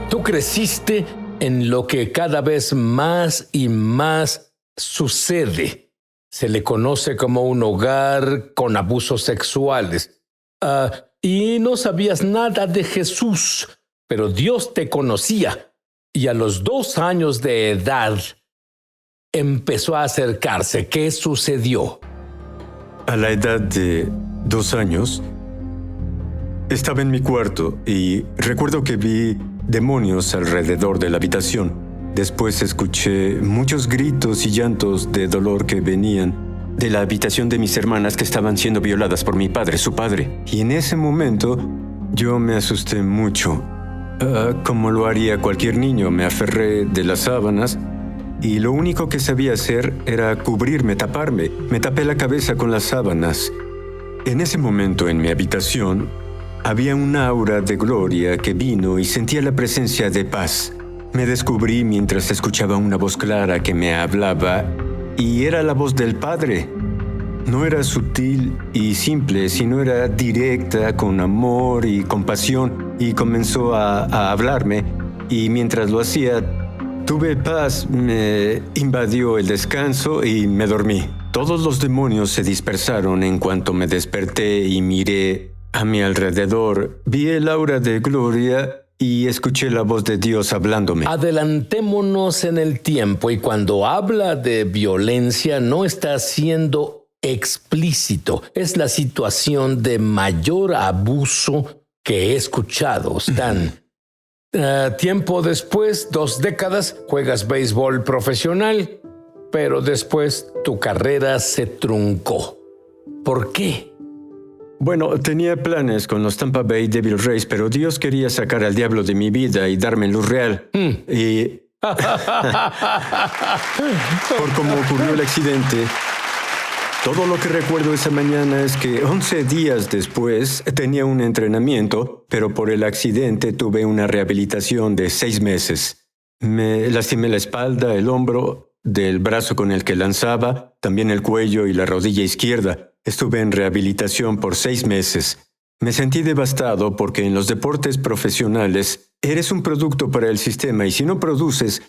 Tú creciste en lo que cada vez más y más sucede. Se le conoce como un hogar con abusos sexuales. Y no sabías nada de Jesús, pero Dios te conocía. Y a los 2 años de edad empezó a acercarse. ¿Qué sucedió? A la edad de 2 años, estaba en mi cuarto y recuerdo que vi demonios alrededor de la habitación. Después escuché muchos gritos y llantos de dolor que venían de la habitación de mis hermanas que estaban siendo violadas por mi padre, su padre. Y en ese momento yo me asusté mucho. Como lo haría cualquier niño, me aferré de las sábanas y lo único que sabía hacer era cubrirme, taparme. Me tapé la cabeza con las sábanas. En ese momento en mi habitación había un aura de gloria que vino y sentía la presencia de paz. Me descubrí mientras escuchaba una voz clara que me hablaba y era la voz del Padre. No era sutil y simple, sino era directa, con amor y compasión, y comenzó a hablarme, y mientras lo hacía, tuve paz, me invadió el descanso y me dormí. Todos los demonios se dispersaron en cuanto me desperté y miré a mi alrededor. Vi el aura de gloria y escuché la voz de Dios hablándome. Adelantémonos en el tiempo, y cuando habla de violencia no está siendo explícito. Es la situación de mayor abuso que he escuchado. Stan, tiempo después, 2 décadas, juegas béisbol profesional, pero después tu carrera se truncó. ¿Por qué? Bueno, tenía planes con los Tampa Bay Devil Rays, pero Dios quería sacar al diablo de mi vida y darme luz real. Y por cómo ocurrió el accidente, todo lo que recuerdo esa mañana es que 11 días después tenía un entrenamiento, pero por el accidente tuve una rehabilitación de 6 meses. Me lastimé la espalda, el hombro, del brazo con el que lanzaba, también el cuello y la rodilla izquierda. Estuve en rehabilitación por 6 meses. Me sentí devastado porque en los deportes profesionales eres un producto para el sistema y si no produces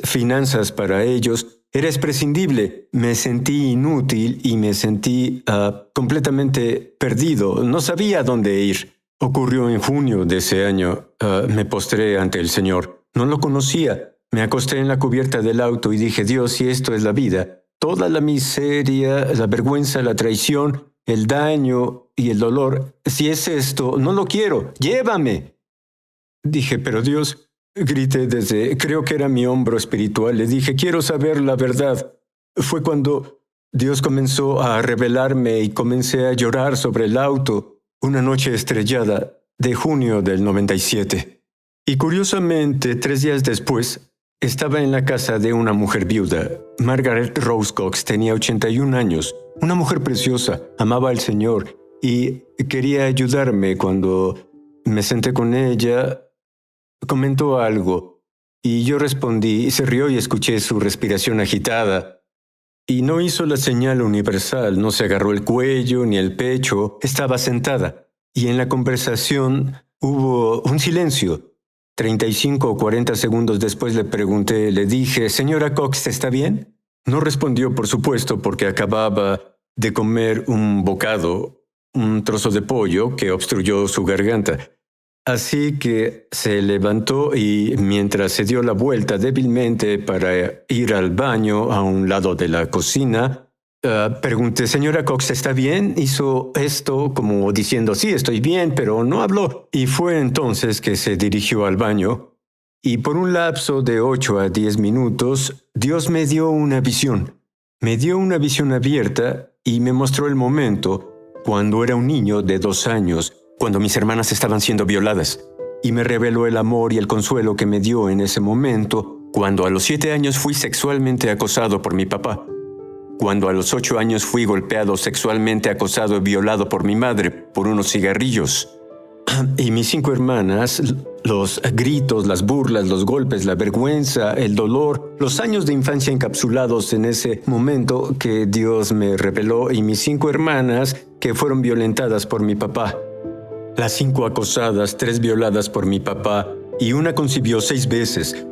finanzas para ellos, eres prescindible. Me sentí inútil y me sentí completamente perdido. No sabía a dónde ir. Ocurrió en junio de ese año. Me postré ante el Señor. No lo conocía. Me acosté en la cubierta del auto y dije, Dios, si esto es la vida, toda la miseria, la vergüenza, la traición, el daño y el dolor, si es esto, no lo quiero, llévame. Dije, pero Dios, grité creo que era mi hombro espiritual, le dije, quiero saber la verdad. Fue cuando Dios comenzó a revelarme y comencé a llorar sobre el auto, una noche estrellada de junio del 97. Y curiosamente, 3 días después, estaba en la casa de una mujer viuda. Margaret Rose Cox tenía 81 años, una mujer preciosa, amaba al Señor y quería ayudarme. Cuando me senté con ella, comentó algo y yo respondí, se rió y escuché su respiración agitada. Y no hizo la señal universal, no se agarró el cuello ni el pecho, estaba sentada. Y en la conversación hubo un silencio. 35 o 40 segundos después le pregunté, le dije, «Señora Cox, ¿está bien?» No respondió, por supuesto, porque acababa de comer un bocado, un trozo de pollo que obstruyó su garganta. Así que se levantó y mientras se dio la vuelta débilmente para ir al baño a un lado de la cocina, pregunté, «Señora Cox, ¿está bien?» Hizo esto como diciendo, «Sí, estoy bien», pero no habló. Y fue entonces que se dirigió al baño. Y por un lapso de 8 a 10 minutos, Dios me dio una visión. Me dio una visión abierta y me mostró el momento cuando era un niño de 2 años, cuando mis hermanas estaban siendo violadas. Y me reveló el amor y el consuelo que me dio en ese momento, cuando a los 7 años fui sexualmente acosado por mi papá. Cuando a los 8 años fui golpeado, sexualmente acosado y violado por mi madre por unos cigarrillos. Y mis 5 hermanas, los gritos, las burlas, los golpes, la vergüenza, el dolor, los años de infancia encapsulados en ese momento que Dios me reveló, y mis 5 hermanas que fueron violentadas por mi papá. las 5 acosadas, 3 violadas por mi papá y una concibió 6 veces.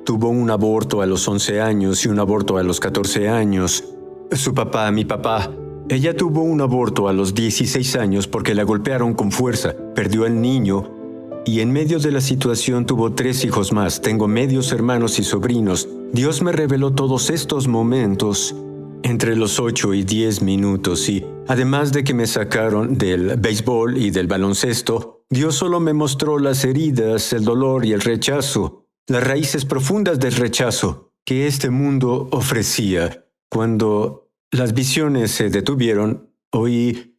Tuvo un aborto a los 11 años y un aborto a los 14 años. Su papá, mi papá, ella tuvo un aborto a los 16 años porque la golpearon con fuerza, perdió al niño y en medio de la situación tuvo 3 hijos más. Tengo medios hermanos y sobrinos. Dios me reveló todos estos momentos entre los 8 y 10 minutos y además de que me sacaron del béisbol y del baloncesto, Dios solo me mostró las heridas, el dolor y el rechazo, las raíces profundas del rechazo que este mundo ofrecía. Cuando las visiones se detuvieron, oí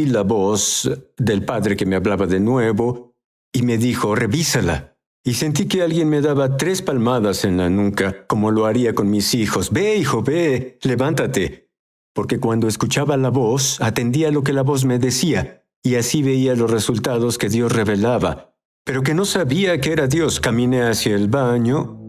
la voz del Padre que me hablaba de nuevo y me dijo, revísala. Y sentí que alguien me daba 3 palmadas en la nuca, como lo haría con mis hijos. Ve, hijo, ve, levántate. Porque cuando escuchaba la voz, atendía lo que la voz me decía, y así veía los resultados que Dios revelaba. Pero que no sabía que era Dios. Caminé hacia el baño,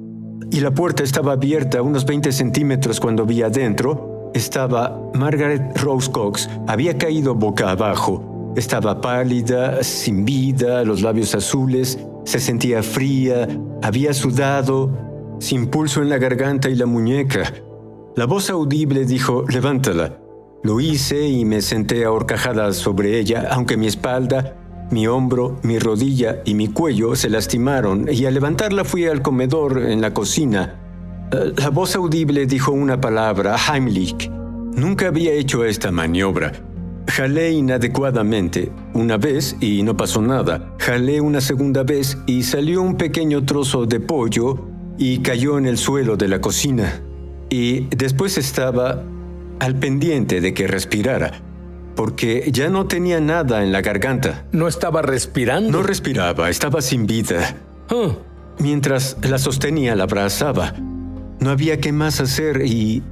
y la puerta estaba abierta a unos 20 centímetros cuando vi adentro. Estaba Margaret Rose Cox. Había caído boca abajo. Estaba pálida, sin vida, los labios azules. Se sentía fría, había sudado, sin pulso en la garganta y la muñeca. La voz audible dijo, levántala. Lo hice y me senté a horcajadas sobre ella, aunque mi espalda, mi hombro, mi rodilla y mi cuello se lastimaron, y al levantarla fui al comedor en la cocina. La voz audible dijo una palabra, Heimlich. Nunca había hecho esta maniobra. Jalé inadecuadamente una vez y no pasó nada. Jalé una segunda vez y salió un pequeño trozo de pollo y cayó en el suelo de la cocina. Y después estaba al pendiente de que respirara, porque ya no tenía nada en la garganta. ¿No estaba respirando? No respiraba, estaba sin vida. Mientras la sostenía, la abrazaba. No había qué más hacer y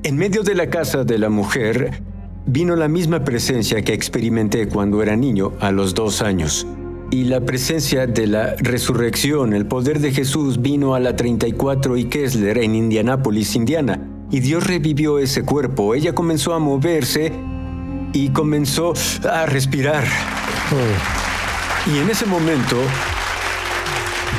en medio de la casa de la mujer vino la misma presencia que experimenté cuando era niño a los 2 años. Y la presencia de la resurrección, el poder de Jesús vino a la 34 y Kessler en Indianápolis, Indiana. Y Dios revivió ese cuerpo. Ella comenzó a moverse y comenzó a respirar. Y en ese momento,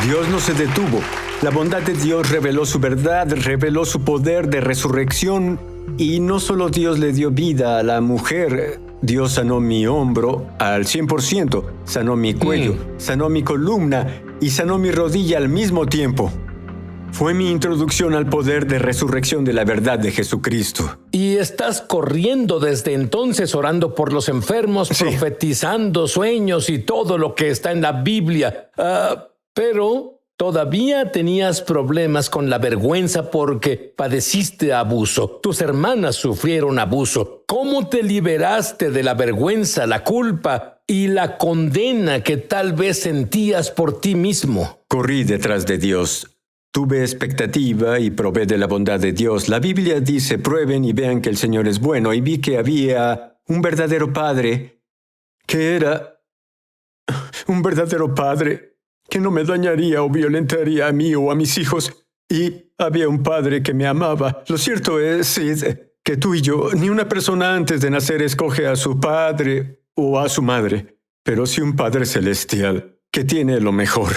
Dios no se detuvo. La bondad de Dios reveló su verdad, reveló su poder de resurrección. Y no solo Dios le dio vida a la mujer, Dios sanó mi hombro al 100%, sanó mi cuello, sanó mi columna y sanó mi rodilla al mismo tiempo. Fue mi introducción al poder de resurrección de la verdad de Jesucristo. Y estás corriendo desde entonces orando por los enfermos, Sí. profetizando sueños y todo lo que está en la Biblia. Pero todavía tenías problemas con la vergüenza porque padeciste abuso. Tus hermanas sufrieron abuso. ¿Cómo te liberaste de la vergüenza, la culpa y la condena que tal vez sentías por ti mismo? Corrí detrás de Dios. Tuve expectativa y probé de la bondad de Dios. La Biblia dice, prueben y vean que el Señor es bueno. Y vi que había un verdadero padre, que era un verdadero padre, que no me dañaría o violentaría a mí o a mis hijos. Y había un padre que me amaba. Lo cierto es, Sid, que tú y yo, ni una persona antes de nacer escoge a su padre o a su madre, pero sí un Padre Celestial que tiene lo mejor.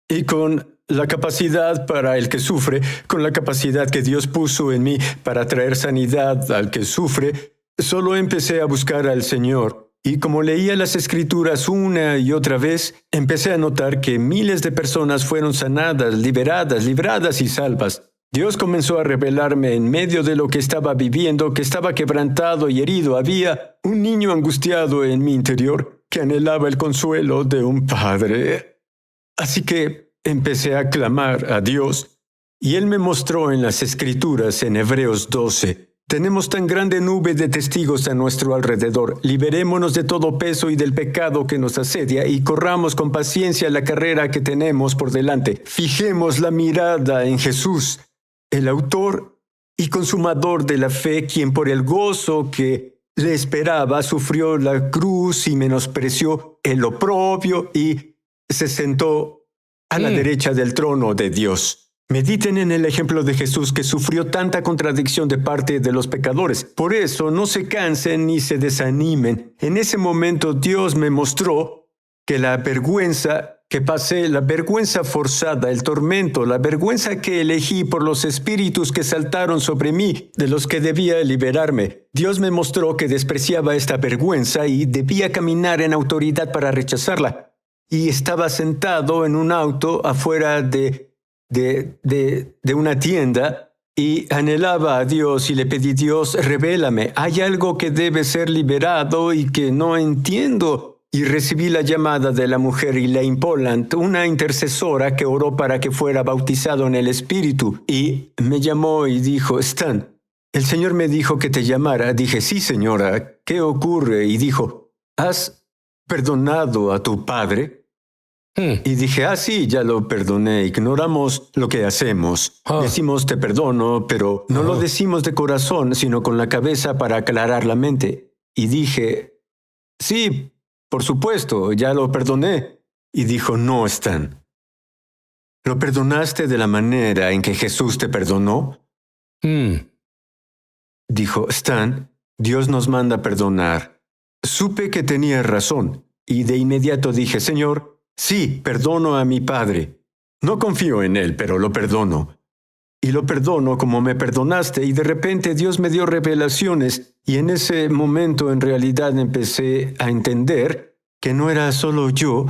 Y con la capacidad para el que sufre, con la capacidad que Dios puso en mí para traer sanidad al que sufre, solo empecé a buscar al Señor. Y como leía las Escrituras una y otra vez, empecé a notar que miles de personas fueron sanadas, liberadas, libradas y salvas. Dios comenzó a revelarme en medio de lo que estaba viviendo, que estaba quebrantado y herido. Había un niño angustiado en mi interior que anhelaba el consuelo de un padre. Así que empecé a clamar a Dios y Él me mostró en las Escrituras en Hebreos 12. Tenemos tan grande nube de testigos a nuestro alrededor. Liberémonos de todo peso y del pecado que nos asedia y corramos con paciencia la carrera que tenemos por delante. Fijemos la mirada en Jesús, el autor y consumador de la fe, quien por el gozo que le esperaba sufrió la cruz y menospreció el oprobio y se sentó a la derecha del trono de Dios. Mediten en el ejemplo de Jesús que sufrió tanta contradicción de parte de los pecadores. Por eso no se cansen ni se desanimen. En ese momento Dios me mostró que la vergüenza que pasé, la vergüenza forzada, el tormento, la vergüenza que elegí por los espíritus que saltaron sobre mí, de los que debía liberarme. Dios me mostró que despreciaba esta vergüenza y debía caminar en autoridad para rechazarla. Y estaba sentado en un auto afuera de una tienda y anhelaba a Dios y le pedí: Dios, revélame, hay algo que debe ser liberado y que no entiendo. Y recibí la llamada de la mujer Elaine Poland, una intercesora que oró para que fuera bautizado en el Espíritu. Y me llamó y dijo: Stan, el Señor me dijo que te llamara. Dije: sí, señora, ¿qué ocurre? Y dijo: ¿has perdonado a tu padre? Y dije: sí, ya lo perdoné. Ignoramos lo que hacemos. Decimos te perdono, pero no lo decimos de corazón, sino con la cabeza para aclarar la mente. Y dije: sí, por supuesto, ya lo perdoné. Y dijo: no, Stan. ¿Lo perdonaste de la manera en que Jesús te perdonó? Dijo: Stan, Dios nos manda perdonar. Supe que tenía razón, y de inmediato dije: Señor, sí, perdono a mi padre. No confío en él, pero lo perdono. Y lo perdono como me perdonaste, y de repente Dios me dio revelaciones, y en ese momento en realidad empecé a entender que no era solo yo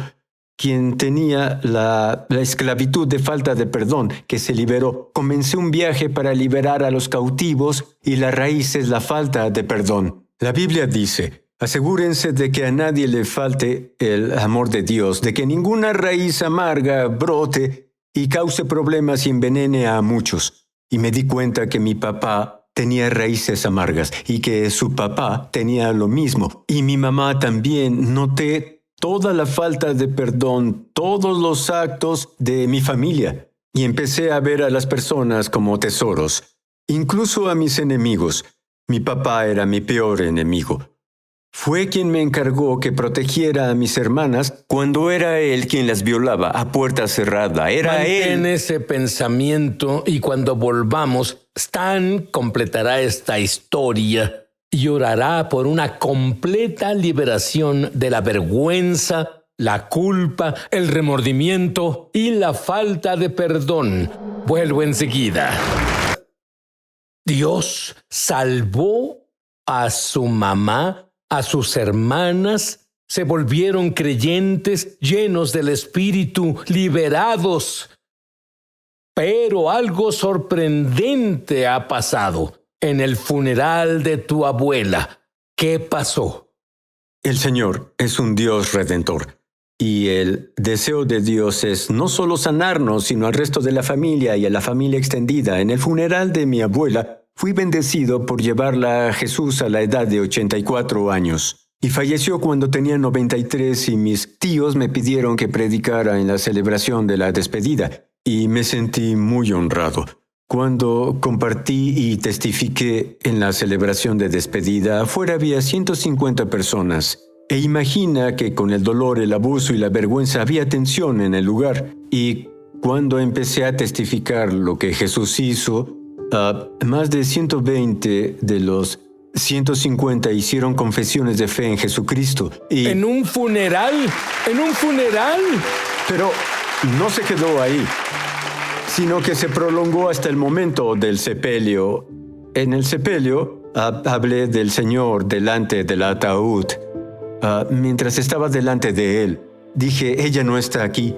quien tenía la esclavitud de falta de perdón, que se liberó. Comencé un viaje para liberar a los cautivos, y la raíz es la falta de perdón. La Biblia dice: asegúrense de que a nadie le falte el amor de Dios, de que ninguna raíz amarga brote y cause problemas y envenene a muchos. Y me di cuenta que mi papá tenía raíces amargas y que su papá tenía lo mismo. Y mi mamá también. Noté toda la falta de perdón, todos los actos de mi familia. Y empecé a ver a las personas como tesoros, incluso a mis enemigos. Mi papá era mi peor enemigo. Fue quien me encargó que protegiera a mis hermanas cuando era él quien las violaba a puerta cerrada. Era él. Mantén ese pensamiento y cuando volvamos, Stan completará esta historia y orará por una completa liberación de la vergüenza, la culpa, el remordimiento y la falta de perdón. Vuelvo enseguida. Dios salvó a su mamá, a sus hermanas, se volvieron creyentes, llenos del Espíritu, liberados. Pero algo sorprendente ha pasado en el funeral de tu abuela. ¿Qué pasó? El Señor es un Dios redentor. Y el deseo de Dios es no solo sanarnos, sino al resto de la familia y a la familia extendida. En el funeral de mi abuela, fui bendecido por llevarla a Jesús a la edad de 84 años. Y falleció cuando tenía 93 y mis tíos me pidieron que predicara en la celebración de la despedida. Y me sentí muy honrado. Cuando compartí y testifiqué en la celebración de despedida, afuera había 150 personas. E imagina que con el dolor, el abuso y la vergüenza había tensión en el lugar. Y cuando empecé a testificar lo que Jesús hizo, más de 120 de los 150 hicieron confesiones de fe en Jesucristo. Y ¿En un funeral? ¿En un funeral? Pero no se quedó ahí, sino que se prolongó hasta el momento del sepelio. En el sepelio hablé del Señor delante del ataúd. Mientras estaba delante de él, dije: ella no está aquí,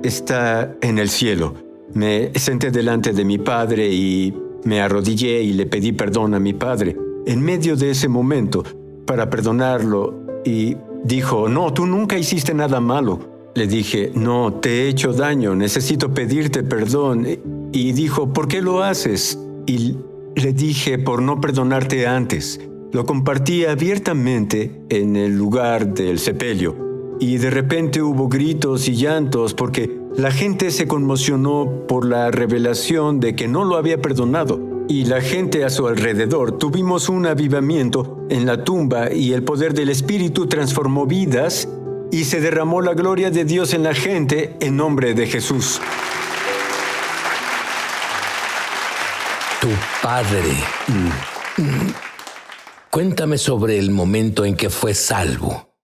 está en el cielo. Me senté delante de mi padre y me arrodillé y le pedí perdón a mi padre. En medio de ese momento, para perdonarlo, y dijo: no, tú nunca hiciste nada malo. Le dije: no, te he hecho daño, necesito pedirte perdón. Y dijo: ¿por qué lo haces? Y le dije: por no perdonarte antes. Lo compartí abiertamente en el lugar del sepelio. Y de repente hubo gritos y llantos porque la gente se conmocionó por la revelación de que no lo había perdonado. Y la gente a su alrededor tuvimos un avivamiento en la tumba y el poder del Espíritu transformó vidas y se derramó la gloria de Dios en la gente en nombre de Jesús. Tu padre. Cuéntame sobre el momento en que fue salvo.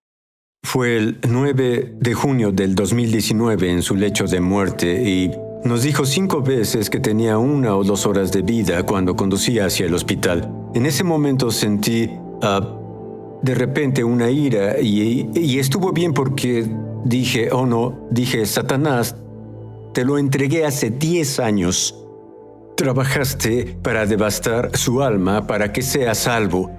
Fue el 9 de junio del 2019 en su lecho de muerte y nos dijo 5 veces que tenía 1 o 2 horas de vida cuando conducía hacia el hospital. En ese momento sentí de repente una ira y estuvo bien porque dije, oh no, dije, Satanás, te lo entregué hace 10 años. Trabajaste para devastar su alma para que sea salvo.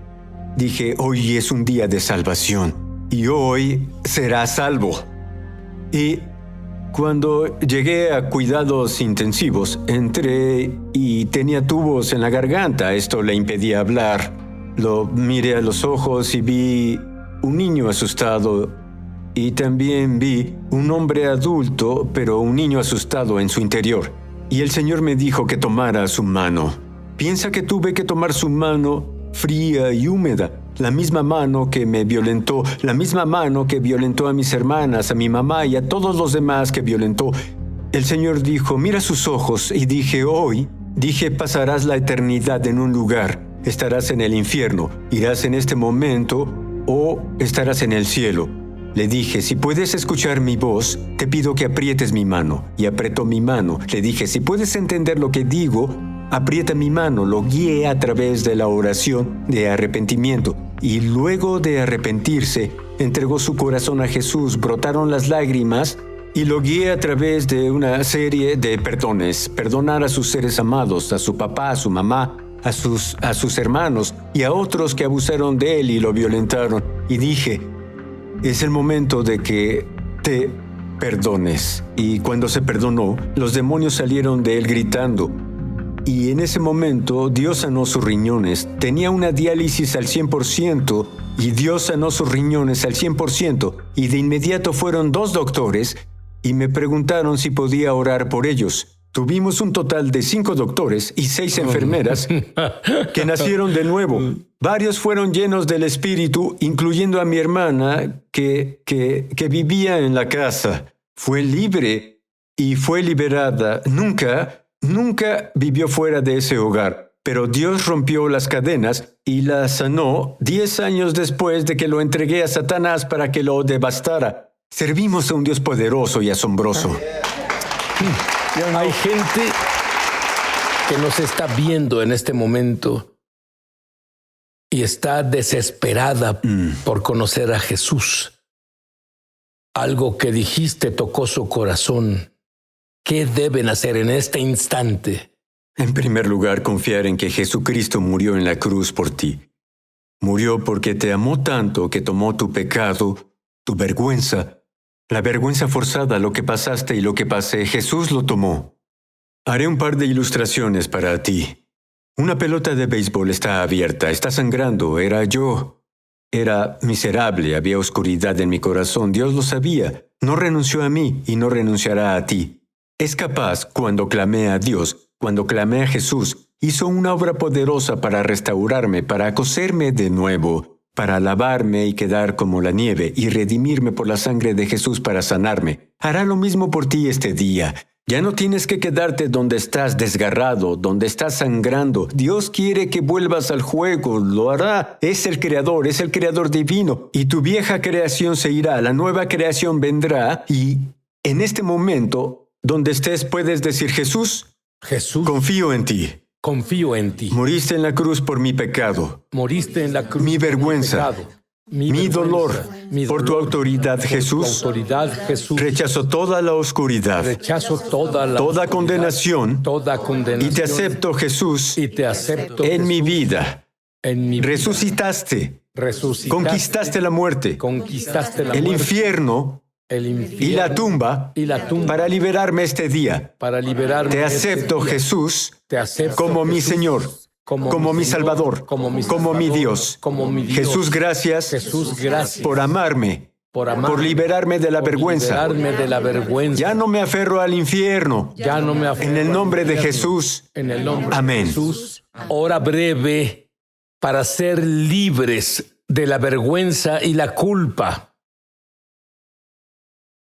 Dije, hoy es un día de salvación y hoy será salvo. Y cuando llegué a cuidados intensivos, entré y tenía tubos en la garganta. Esto le impedía hablar. Lo miré a los ojos y vi un niño asustado y también vi un hombre adulto, pero un niño asustado en su interior. Y el Señor me dijo que tomara su mano. Piensa que tuve que tomar su mano fría y húmeda, la misma mano que me violentó, la misma mano que violentó a mis hermanas, a mi mamá y a todos los demás que violentó. El Señor dijo, mira sus ojos, y dije, pasarás la eternidad en un lugar, estarás en el infierno, irás en este momento o estarás en el cielo. Le dije, si puedes escuchar mi voz, te pido que aprietes mi mano. Y apretó mi mano. Le dije, si puedes entender lo que digo, aprieta mi mano. Lo guié a través de la oración de arrepentimiento. Y luego de arrepentirse, entregó su corazón a Jesús, brotaron las lágrimas y lo guié a través de una serie de perdones. Perdonar a sus seres amados, a su papá, a su mamá, a sus hermanos y a otros que abusaron de él y lo violentaron. Y dije, es el momento de que te perdones. Y cuando se perdonó, los demonios salieron de él gritando. Y en ese momento, Dios sanó sus riñones. Tenía una diálisis al 100% y Dios sanó sus riñones al 100%. Y de inmediato fueron 2 doctores y me preguntaron si podía orar por ellos. Tuvimos un total de 5 doctores y 6 enfermeras que nacieron de nuevo. Varios fueron llenos del Espíritu, incluyendo a mi hermana que vivía en la casa. Fue libre y fue liberada. Nunca vivió fuera de ese hogar. Pero Dios rompió las cadenas y la sanó 10 años después de que lo entregué a Satanás para que lo devastara. Servimos a un Dios poderoso y asombroso. Hay gente que nos está viendo en este momento y está desesperada por conocer a Jesús. Algo que dijiste tocó su corazón. ¿Qué deben hacer en este instante? En primer lugar, confiar en que Jesucristo murió en la cruz por ti. Murió porque te amó tanto que tomó tu pecado, tu vergüenza, la vergüenza forzada, lo que pasaste y lo que pasé, Jesús lo tomó. Haré un par de ilustraciones para ti. Una pelota de béisbol está abierta, está sangrando, era yo. Era miserable, había oscuridad en mi corazón, Dios lo sabía. No renunció a mí y no renunciará a ti. Es capaz, cuando clamé a Dios, cuando clamé a Jesús, hizo una obra poderosa para restaurarme, para coserme de nuevo, para lavarme y quedar como la nieve y redimirme por la sangre de Jesús para sanarme. Hará lo mismo por ti este día. Ya no tienes que quedarte donde estás desgarrado, donde estás sangrando. Dios quiere que vuelvas al juego, lo hará. Es el creador divino. Y tu vieja creación se irá, la nueva creación vendrá. Y en este momento, donde estés, puedes decir, Jesús, confío en ti. Confío en ti. Moriste en la cruz por mi pecado. Moriste en la cruz. Mi vergüenza. Mi dolor. Por tu autoridad, Jesús. Rechazo toda la oscuridad. Rechazo toda condenación. Toda condenación. Y te acepto, Jesús. Y te acepto, en Jesús, mi vida. En mi vida. Resucitaste. Conquistaste la muerte. El infierno. Y la tumba, para liberarme este día. Te acepto, Jesús, como mi Señor, como mi Salvador, como mi Dios. Jesús, gracias por amarme, por liberarme de la vergüenza. Ya no me aferro al infierno. En el nombre de Jesús. Amén. Hora breve para ser libres de la vergüenza y la culpa.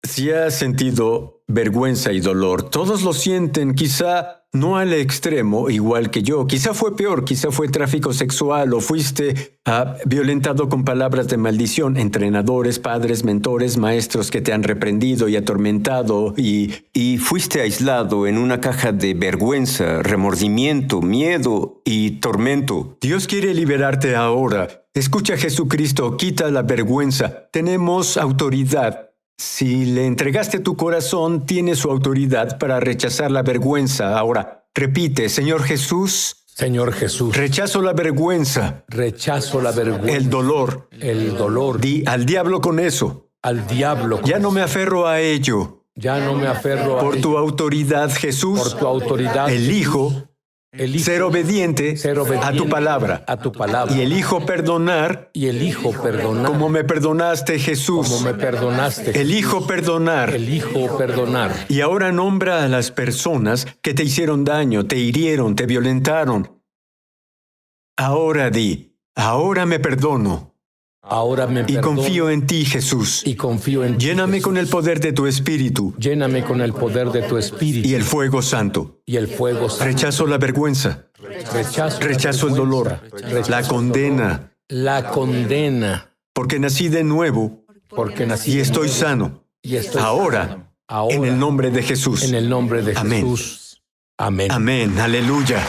Si has sentido vergüenza y dolor. Todos lo sienten, quizá no al extremo, igual que yo. Quizá fue peor, quizá fue tráfico sexual o fuiste violentado con palabras de maldición. Entrenadores, padres, mentores, maestros que te han reprendido y atormentado y fuiste aislado en una caja de vergüenza, remordimiento, miedo y tormento. Dios quiere liberarte ahora. Escucha a Jesucristo, quita la vergüenza. Tenemos autoridad. Si le entregaste tu corazón, tienes su autoridad para rechazar la vergüenza. Ahora, repite, Señor Jesús. Señor Jesús, Rechazo la vergüenza, rechazo la vergüenza, el dolor. Di al diablo con eso. al diablo. Ya no me aferro a ello. Ya no me aferro a Por tu autoridad, Jesús, Por tu autoridad, elijo ser obediente a tu palabra. a tu palabra. Y elijo perdonar Y elijo perdonar como me perdonaste, Jesús. como me perdonaste. Elijo perdonar. Elijo perdonar. Y ahora nombra a las personas que te hicieron daño, te hirieron, te violentaron. Ahora di, ahora me perdono. Ahora me Y perdono confío en ti, Jesús. y confío en ti, Lléname Jesús. con el poder de tu Espíritu Lléname con el poder de tu Espíritu y el fuego santo. y el fuego santo. Rechazo la vergüenza, rechazo el dolor, la condena, la condena, porque nací de nuevo porque nací y de estoy nuevo. sano. Y estoy Ahora, sano. Ahora, en el nombre de Jesús. en el nombre de Amén. Jesús. Amén. Amén. Aleluya.